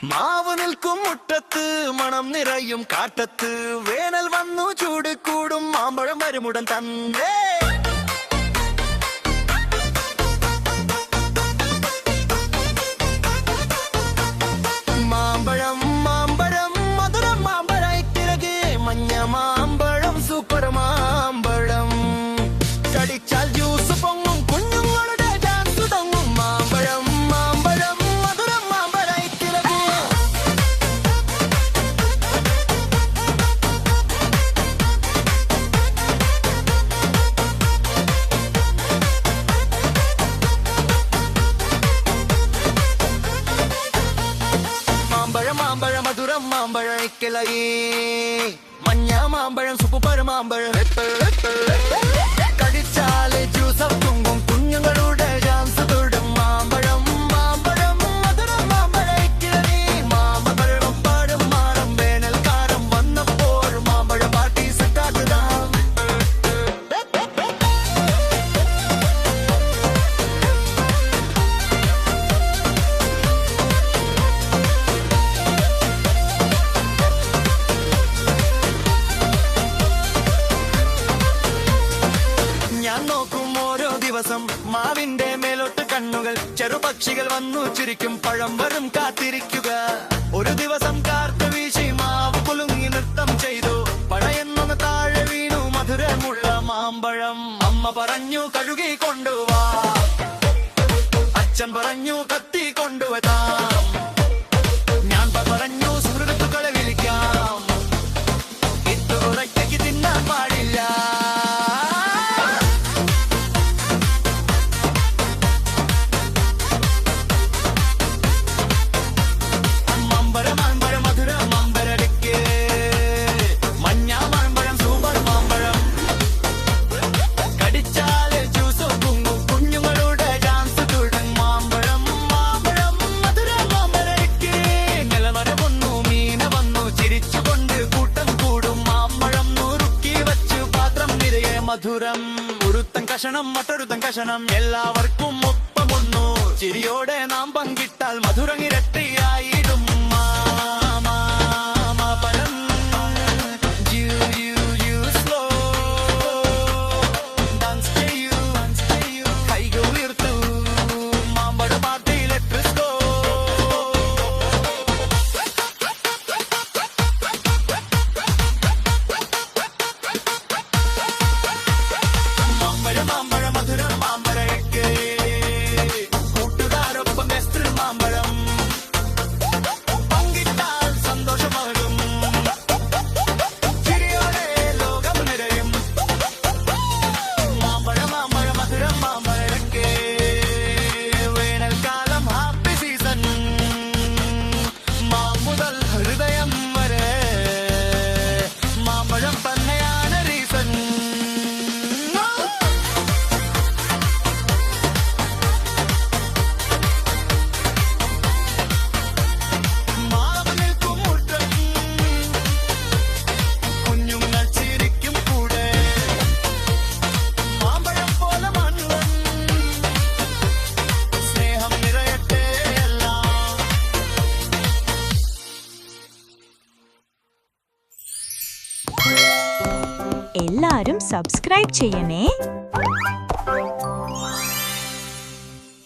മാവ് നിൽക്കും മുറ്റത്ത് മണം നിറയും കാട്ടത്ത് വേനൽ വന്നു ചൂട് കൂടും മാമ്പഴം വരുമുടൻ തന്നെ മാമ്പഴം മാമ്പഴം മധുരം മാമ്പഴത്തിലകെ മഞ്ഞ മാമ്പഴം സൂപ്പർ മാമ്പഴം കടിച്ചാൽ ജ്യൂസ് പൊങ്ങും കുഞ്ഞുങ്ങളുടെ ഡാൻസ് തുടങ്ങും മാമ്പഴം മാമ്പഴം മധുരം മാമ്പഴത്തിലകെ മാമ്പഴം മാമ്പഴം മധുരം മാമ്പഴക്കിളകി മഞ്ഞ മാമ്പഴം സൂപ്പർ മാമ്പഴം കടിച്ചാല് ജ്യൂസ് പൊങ്ങും കുഞ്ഞുങ്ങളുടെ ഡാൻസ് തുടങ്ങും മാമ്പഴം മാമ്പഴം മധുരം മാമ്പഴക്കിളകി മാമ്പഴം പാടും മാറും വേനൽക്കാലം വന്നപ്പോൾ മാമ്പഴ പാർട്ടി സെറ്റാക്കുതാം ഞാൻ നോക്കും ഓരോ ദിവസം മാവിന്റെ മേലോട്ട് കണ്ണുകൾ ചെറുപക്ഷികൾ വന്നു ചിരിക്കും പഴം വരും കാത്തിരിക്കുക ഒരു ദിവസം കാർത്ത് വീശി മാവ് കുലുങ്ങി നൃത്തം ചെയ്തു പഴയെന്നൊന്ന് താഴെ വീണു മധുരമുള്ള മാമ്പഴം അമ്മ പറഞ്ഞു കഴുകി കൊണ്ടുവാ അച്ഛൻ പറഞ്ഞു കത്തി കൊണ്ടുവരാം ഞാൻ പറഞ്ഞു സുഹൃത്തുക്കളെ വിളിക്കാം ഇത്രയ്ക്ക് തിന്നാൻ പാടില്ല മധുരം ഒരുത്തൻ കഷണം മറ്റൊരുത്തൻ കഷണം എല്ലാവർക്കും ഒപ്പമൊന്നു ചിരിയോടെ നാം പങ്കിട്ടാൽ മധുരം ഇരട്ടിയായിടും മാമ്പഴം സ്ലോ ഡാൻസ് ചെയ്യൂ കൈകൾ ഉയർത്തു മാമ്പഴ പാർട്ടി ലെറ്റ്സ് ഗോ മാമ്പഴ മധുരം മാമ്പഴക്ക് കൂട്ടുകാരൊപ്പം ബെസ്റ്റ് മാമ്പഴം പങ്കിട്ടാൽ സന്തോഷമാകും ചിരിയോടെ ലോകം നിറയും മാമ്പഴ മധുരം മാമ്പഴക്ക് വേനൽക്കാലം ഹാപ്പി സീസൺ മുതൽ ഹൃദയം വരെ മാമ്പഴം തന്നെയാണ് റീസൺ എല്ലാരും സബ്സ്ക്രൈബ് ചെയ്യണേ.